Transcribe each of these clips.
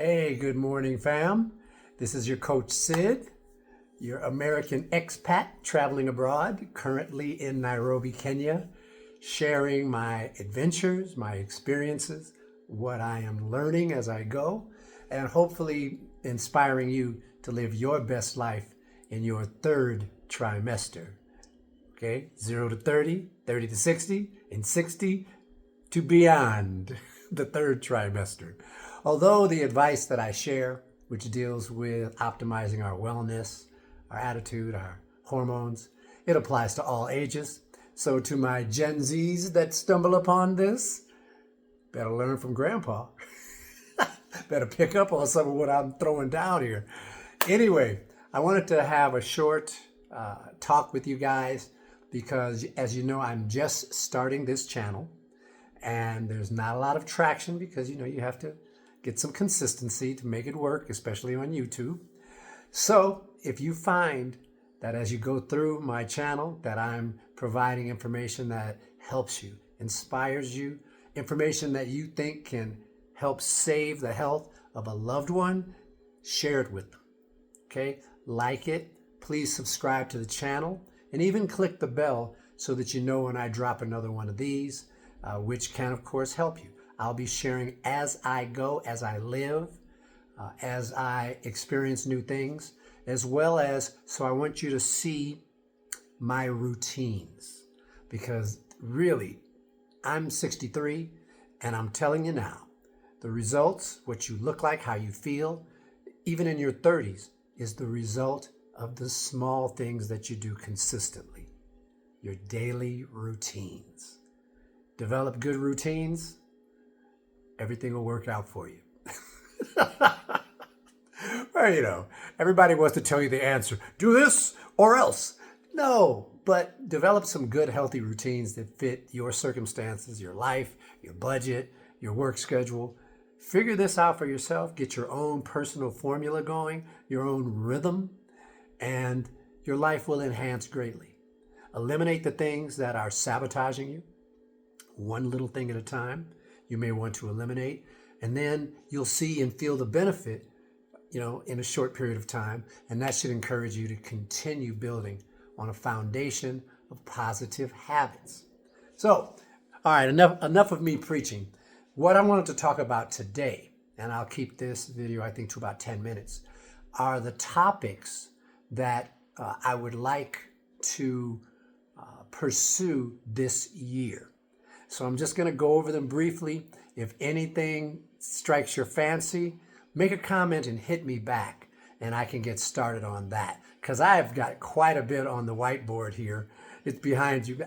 Hey, good morning, fam. This is your coach Sid, your American expat traveling abroad, currently in Nairobi, Kenya, sharing my adventures, my experiences, what I am learning as I go, and hopefully inspiring you to live your best life in your third trimester. Okay, 0 to 30, 30 to 60, and 60 to beyond the third trimester. Although the advice that I share, which deals with optimizing our wellness, our attitude, our hormones, it applies to all ages. So to my Gen Zs that stumble upon this, better learn from Grandpa. Better pick up on some of what I'm throwing down here. Anyway, I wanted to have a short talk with you guys because, as you know, I'm just starting this channel and there's not a lot of traction because, you have to get some consistency to make it work, especially on YouTube. So if you find that as you go through my channel that I'm providing information that helps you, inspires you, information that you think can help save the health of a loved one, share it with them. Okay? Like it. Please subscribe to the channel and even click the bell so that you know when I drop another one of these, which can, of course, help you. I'll be sharing as I go, as I live, as I experience new things, as well as, so I want you to see my routines. Because really, I'm 63, and I'm telling you now, the results, what you look like, how you feel, even in your 30s, is the result of the small things that you do consistently. Your daily routines. Develop good routines, everything will work out for you. Well, everybody wants to tell you the answer. Do this or else. No, but develop some good, healthy routines that fit your circumstances, your life, your budget, your work schedule. Figure this out for yourself. Get your own personal formula going, your own rhythm, and your life will enhance greatly. Eliminate the things that are sabotaging you, one little thing at a time. You may want to eliminate, and then you'll see and feel the benefit, in a short period of time, and that should encourage you to continue building on a foundation of positive habits. So, all right, enough of me preaching. What I wanted to talk about today, and I'll keep this video, I think, to about 10 minutes, are the topics that I would like to pursue this year. So I'm just going to go over them briefly. If anything strikes your fancy, make a comment and hit me back, and I can get started on that. Because I've got quite a bit on the whiteboard here. It's behind you.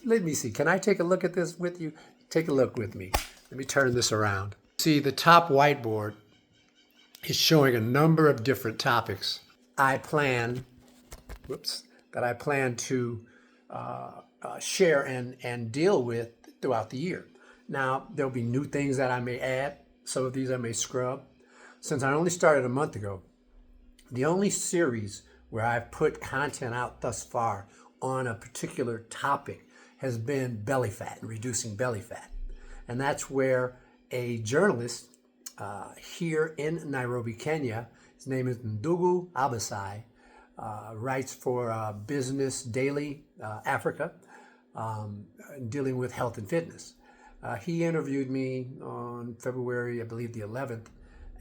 Let me see. Can I take a look at this with you? Take a look with me. Let me turn this around. See, the top whiteboard is showing a number of different topics I plan to share and deal with throughout the year. Now, there'll be new things that I may add. Some of these I may scrub. Since I only started a month ago, the only series where I've put content out thus far on a particular topic has been belly fat and reducing belly fat. And that's where a journalist here in Nairobi, Kenya, his name is Ndugu Abasai, writes for Business Daily Africa, dealing with health and fitness. He interviewed me on February, I believe the 11th,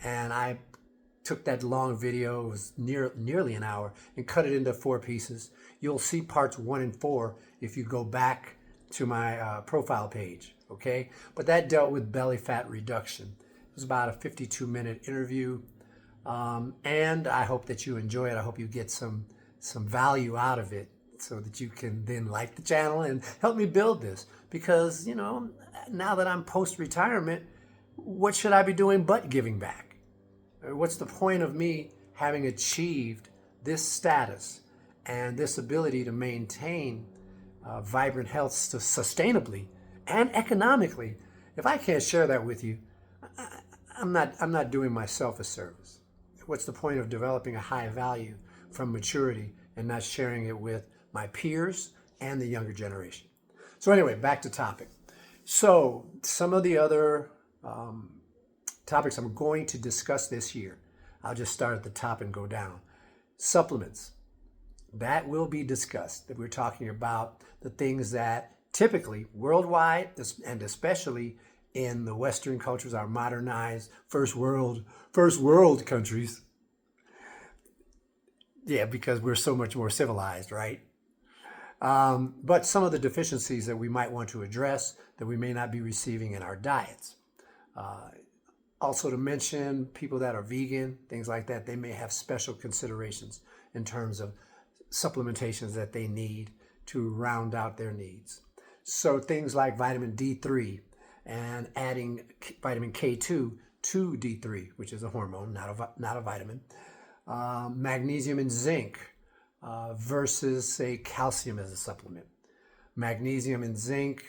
and I took that long video, it was nearly an hour, and cut it into 4 pieces. You'll see parts 1 and 4 if you go back to my profile page, okay? But that dealt with belly fat reduction. It was about a 52-minute interview, and I hope that you enjoy it. I hope you get some value out of it so that you can then like the channel and help me build this. Because, now that I'm post-retirement, what should I be doing but giving back? What's the point of me having achieved this status and this ability to maintain vibrant health sustainably and economically if I can't share that with you? I'm not doing myself a service. What's the point of developing a high value from maturity and not sharing it with my peers and the younger generation? So anyway, back to topic. So some of the other topics I'm going to discuss this year. I'll just start at the top and go down. Supplements. That will be discussed. That we're talking about the things that typically worldwide, and especially in the Western cultures, our modernized first world countries. Yeah, because we're so much more civilized, right? But some of the deficiencies that we might want to address that we may not be receiving in our diets. Also to mention people that are vegan, things like that, they may have special considerations in terms of supplementations that they need to round out their needs. So things like vitamin D3 and adding vitamin K2 to D3, which is a hormone, not a vitamin. Magnesium and zinc versus, say, calcium as a supplement. Magnesium and zinc,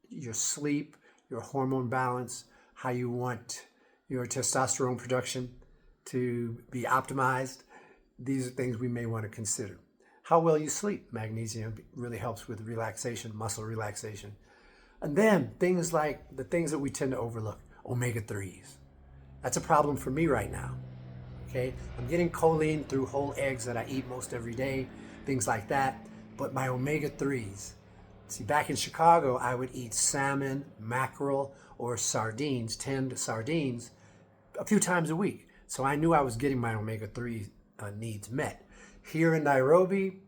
your sleep, your hormone balance, how you want your testosterone production to be optimized. These are things we may want to consider. How well you sleep. Magnesium really helps with relaxation, muscle relaxation. And then things like the things that we tend to overlook, omega-3s. That's a problem for me right now. Okay, I'm getting choline through whole eggs that I eat most every day, things like that. But my omega-3s, see, back in Chicago, I would eat salmon, mackerel, or sardines, tinned sardines, a few times a week. So I knew I was getting my omega-3 needs met. Here in Nairobi,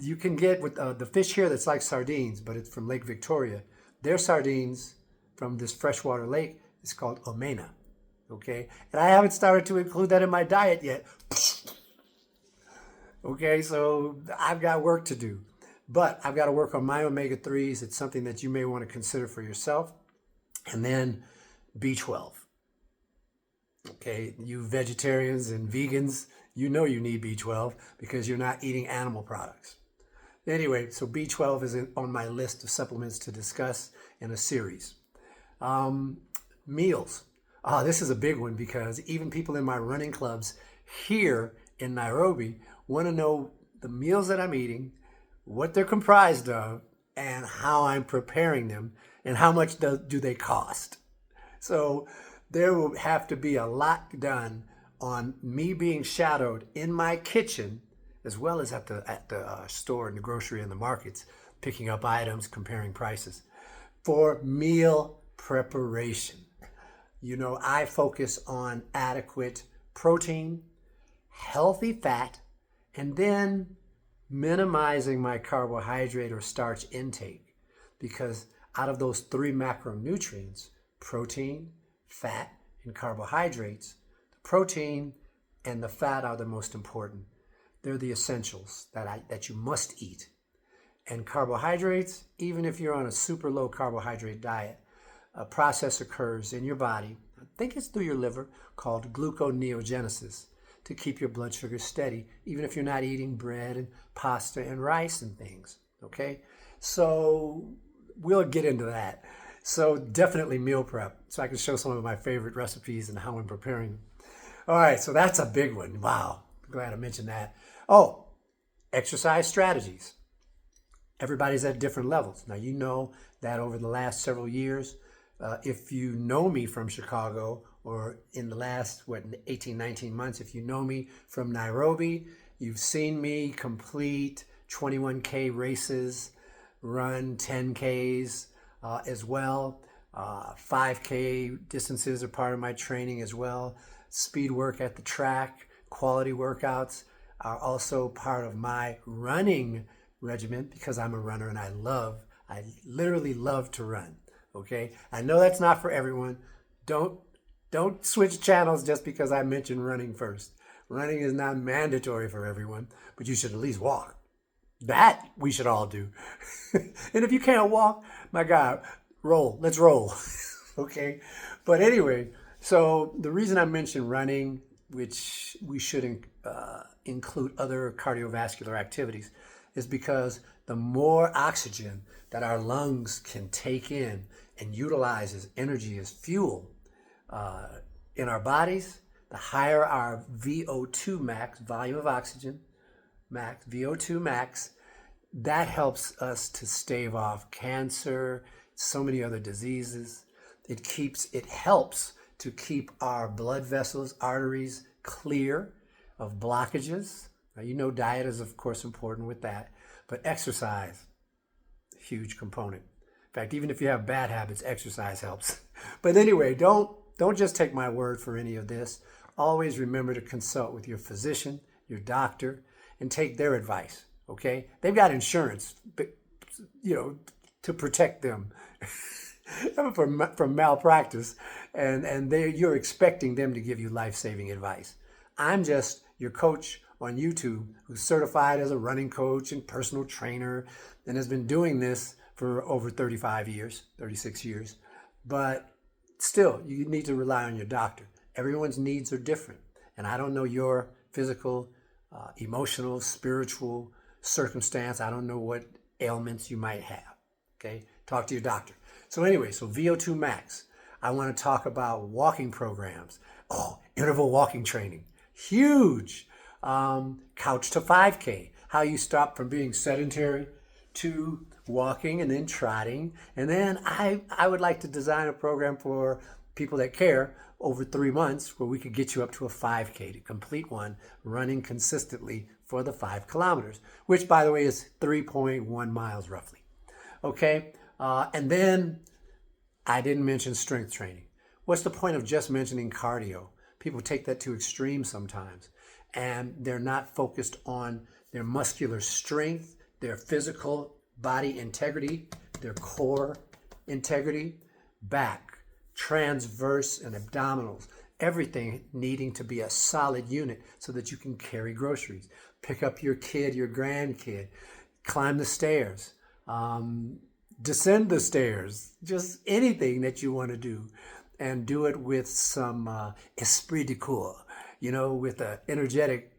you can get with the fish here that's like sardines, but it's from Lake Victoria. Their sardines from this freshwater lake is called omena. Okay, and I haven't started to include that in my diet yet. Okay, so I've got work to do, but I've got to work on my omega-3s. It's something that you may want to consider for yourself. And then B12. Okay, you vegetarians and vegans, you know you need B12 because you're not eating animal products. Anyway, so B12 is on my list of supplements to discuss in a series. Meals. This is a big one because even people in my running clubs here in Nairobi want to know the meals that I'm eating, what they're comprised of, and how I'm preparing them, and how much do they cost. So there will have to be a lot done on me being shadowed in my kitchen, as well as at the store and the grocery and the markets, picking up items, comparing prices, for meal preparation. You know, I focus on adequate protein, healthy fat, and then minimizing my carbohydrate or starch intake, because out of those three macronutrients, protein, fat, and carbohydrates, the protein and the fat are the most important. They're the essentials that you must eat. And carbohydrates, even if you're on a super low carbohydrate diet, a process occurs in your body, I think it's through your liver, called gluconeogenesis, to keep your blood sugar steady, even if you're not eating bread and pasta and rice and things, okay? So we'll get into that. So definitely meal prep, so I can show some of my favorite recipes and how I'm preparing them. All right, so that's a big one. Wow, glad I mentioned that. Oh, exercise strategies. Everybody's at different levels. Now, you know that over the last several years, if you know me from Chicago, or in the last, 18, 19 months, if you know me from Nairobi, you've seen me complete 21K races, run 10Ks as well. 5K distances are part of my training as well. Speed work at the track, quality workouts are also part of my running regimen, because I'm a runner and I literally love to run. Okay, I know that's not for everyone. Don't switch channels just because I mentioned running first. Running is not mandatory for everyone, but you should at least walk. That we should all do. And if you can't walk, my God, roll. Let's roll. Okay, but anyway, so the reason I mentioned running, which we should include other cardiovascular activities, is because the more oxygen that our lungs can take in and utilize as energy, as fuel in our bodies, the higher our VO2 max, volume of oxygen, max, VO2 max, that helps us to stave off cancer, so many other diseases. It helps to keep our blood vessels, arteries clear of blockages. Now, you know, diet is of course important with that, but exercise, huge component. In fact, even if you have bad habits, exercise helps. But anyway, don't just take my word for any of this. Always remember to consult with your physician, your doctor, and take their advice. Okay? They've got insurance, to protect them from malpractice, and you're expecting them to give you life-saving advice. I'm just your coach on YouTube who's certified as a running coach and personal trainer and has been doing this for over 35 years, 36 years. But still, you need to rely on your doctor. Everyone's needs are different. And I don't know your physical, emotional, spiritual circumstance. I don't know what ailments you might have. Okay? Talk to your doctor. So anyway, VO2 Max. I want to talk about walking programs. Interval walking training. Huge. Couch to 5K. How you stop from being sedentary to walking and then trotting. And then I would like to design a program for people that care over 3 months where we could get you up to a 5K, to complete one, running consistently for the 5 kilometers, which by the way is 3.1 miles roughly. Okay. And then I didn't mention strength training. What's the point of just mentioning cardio? People take that to extremes sometimes, and they're not focused on their muscular strength, their physical body integrity, their core integrity, back, transverse, and abdominals. Everything needing to be a solid unit so that you can carry groceries, pick up your kid, your grandkid, climb the stairs, descend the stairs, just anything that you want to do, and do it with some esprit de corps, with an energetic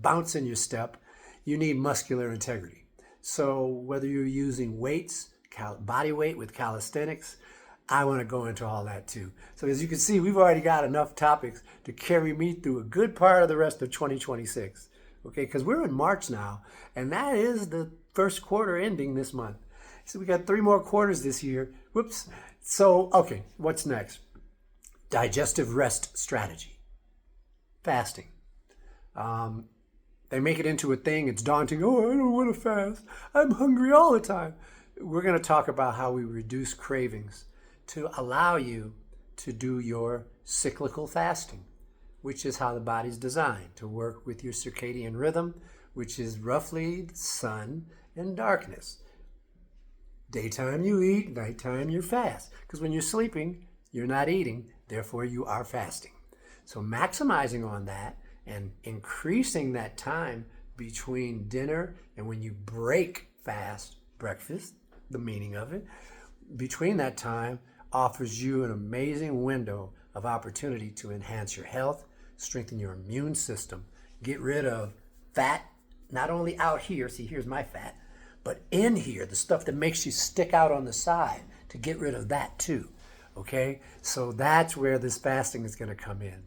bounce in your step. You need muscular integrity. So whether you're using weights, body weight with calisthenics, I want to go into all that too. So as you can see, we've already got enough topics to carry me through a good part of the rest of 2026. Okay, because we're in March now, and that is the first quarter ending this month. So we got 3 more quarters this year. Whoops. So, okay, what's next? Digestive Rest Strategy. Fasting. They make it into a thing. It's daunting. Oh, I don't want to fast. I'm hungry all the time. We're going to talk about how we reduce cravings to allow you to do your cyclical fasting, which is how the body's designed to work with your circadian rhythm, which is roughly sun and darkness. Daytime you eat, nighttime you fast. Because when you're sleeping, you're not eating, therefore you are fasting. So maximizing on that and increasing that time between dinner and when you break fast, breakfast, the meaning of it, between that time offers you an amazing window of opportunity to enhance your health, strengthen your immune system, get rid of fat, not only out here, see here's my fat, but in here, the stuff that makes you stick out on the side, to get rid of that too, okay? So that's where this fasting is going to come in.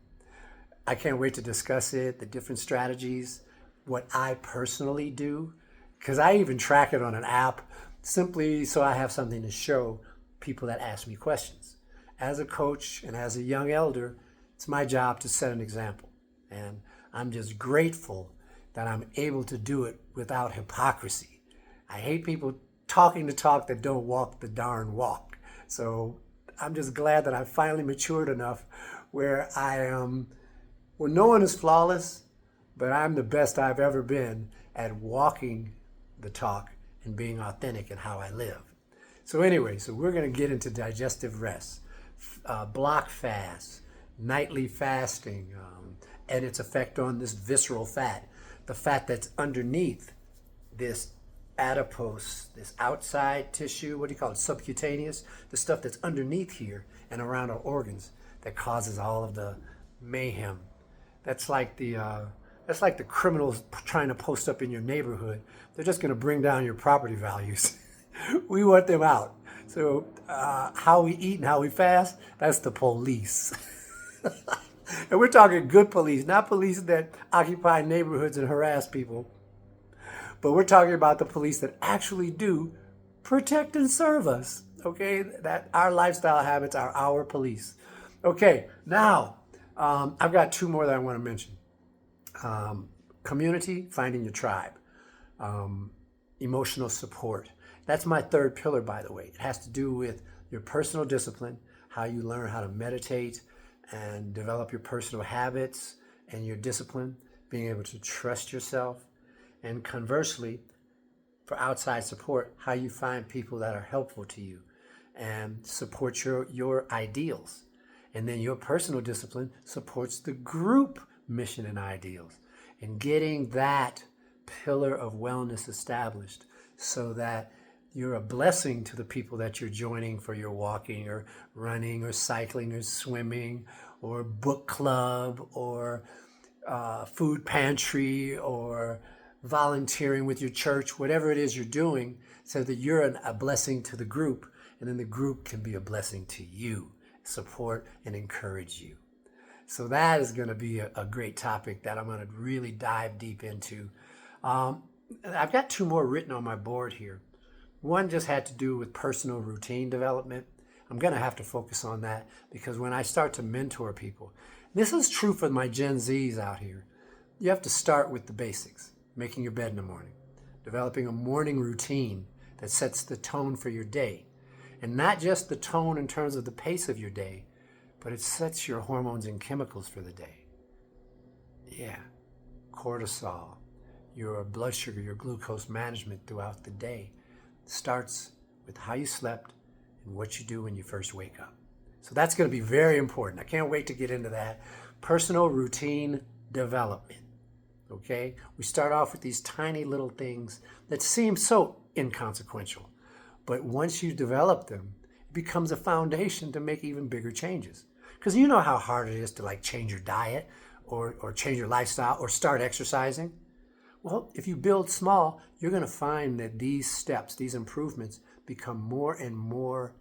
I can't wait to discuss it, the different strategies, what I personally do, because I even track it on an app simply so I have something to show people that ask me questions. As a coach and as a young elder, it's my job to set an example. And I'm just grateful that I'm able to do it without hypocrisy. I hate people talking the talk that don't walk the darn walk. So I'm just glad that I finally matured enough where I am, well, no one is flawless, but I'm the best I've ever been at walking the talk and being authentic in how I live. So anyway, we're going to get into digestive rest, block fast, nightly fasting, and its effect on this visceral fat, the fat that's underneath this adipose, this outside tissue, what do you call it, subcutaneous, the stuff that's underneath here and around our organs that causes all of the mayhem. That's like the criminals trying to post up in your neighborhood. They're just going to bring down your property values. We want them out. So how we eat and how we fast, that's the police. And we're talking good police, not police that occupy neighborhoods and harass people. But we're talking about the police that actually do protect and serve us, Okay, that our lifestyle habits are our police. Okay, now I've got two more that I want to mention. Community, finding your tribe. Emotional support. That's my third pillar, by the way. It has to do with your personal discipline, how you learn how to meditate and develop your personal habits and your discipline, being able to trust yourself. And conversely, for outside support, how you find people that are helpful to you and support your ideals. And then your personal discipline supports the group mission and ideals. And getting that pillar of wellness established so that you're a blessing to the people that you're joining for your walking or running or cycling or swimming or book club or food pantry or volunteering with your church, whatever it is you're doing, so that you're a blessing to the group, and then the group can be a blessing to you, support and encourage you. So that is going to be a great topic that I'm going to really dive deep into. I've got two more written on my board here. One just had to do with personal routine development. I'm going to have to focus on that because when I start to mentor people, this is true for my Gen Zs out here. You have to start with the basics, making your bed in the morning, developing a morning routine that sets the tone for your day. And not just the tone in terms of the pace of your day, but it sets your hormones and chemicals for the day. Yeah, cortisol, your blood sugar, your glucose management throughout the day starts with how you slept and what you do when you first wake up. So that's going to be very important. I can't wait to get into that. Personal routine development. Okay? We start off with these tiny little things that seem so inconsequential. But once you develop them, it becomes a foundation to make even bigger changes. Because you know how hard it is to like change your diet or change your lifestyle or start exercising. Well, if you build small, you're going to find that these steps, these improvements, become more and more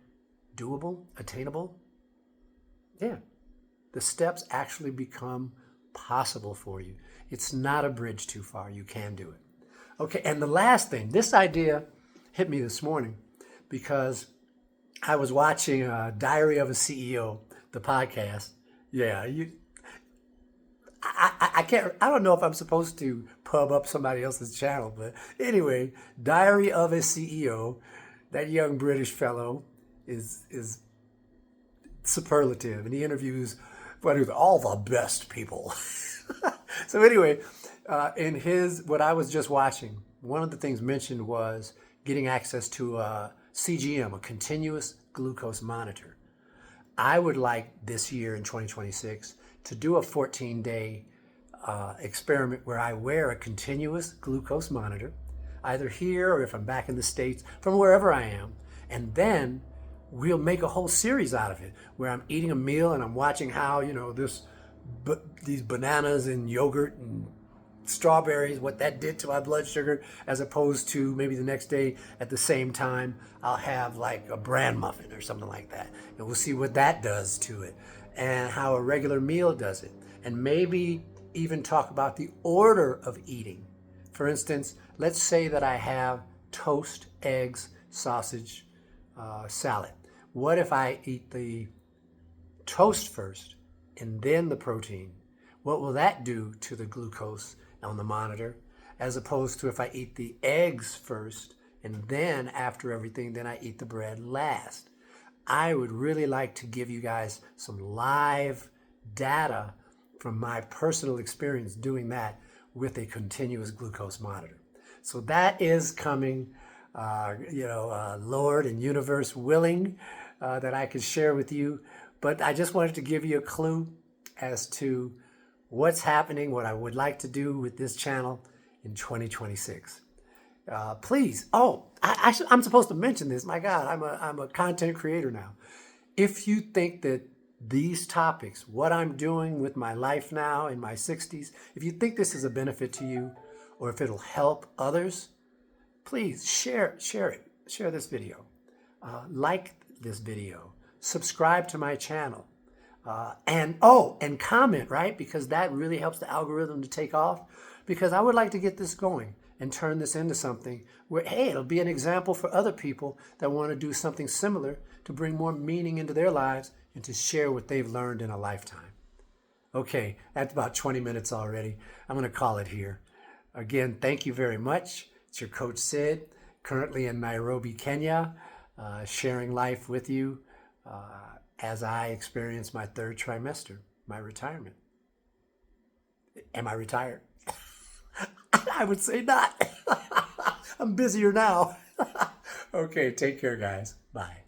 doable, attainable. Yeah, the steps actually become possible for you. It's not a bridge too far. You can do it. Okay, and the last thing, this idea hit me this morning because I was watching Diary of a CEO, the podcast. Yeah, I don't know if I'm supposed to pub up somebody else's channel, but anyway, Diary of a CEO, that young British fellow is superlative, and he interviews all the best people. So anyway, in what I was just watching, one of the things mentioned was getting access to a CGM, a Continuous Glucose Monitor. I would like this year in 2026 to do a 14-day experiment where I wear a continuous glucose monitor, either here or if I'm back in the States, from wherever I am. And then we'll make a whole series out of it where I'm eating a meal and I'm watching how, these bananas and yogurt and strawberries, what that did to my blood sugar, as opposed to maybe the next day at the same time, I'll have like a bran muffin or something like that. And we'll see what that does to it and how a regular meal does it. And maybe even talk about the order of eating. For instance, let's say that I have toast, eggs, sausage, salad. What if I eat the toast first and then the protein? What will that do to the glucose on the monitor? As opposed to if I eat the eggs first and then after everything, then I eat the bread last. I would really like to give you guys some live data from my personal experience doing that with a continuous glucose monitor. So that is coming, Lord and universe willing, that I could share with you. But I just wanted to give you a clue as to what's happening, what I would like to do with this channel in 2026. Please, I'm supposed to mention this. My God, I'm a content creator now. If you think that these topics, what I'm doing with my life now in my 60s, if you think this is a benefit to you or if it'll help others, please share it. Share this video. Like this video. Subscribe to my channel. And comment, right? Because that really helps the algorithm to take off. Because I would like to get this going. and turn this into something where, hey, it'll be an example for other people that want to do something similar to bring more meaning into their lives and to share what they've learned in a lifetime. Okay, that's about 20 minutes already. I'm going to call it here. Again, thank you very much. It's your Coach Sid, currently in Nairobi, Kenya, sharing life with you as I experience my third trimester, my retirement. Am I retired? I would say not. I'm busier now. Okay, take care, guys. Bye.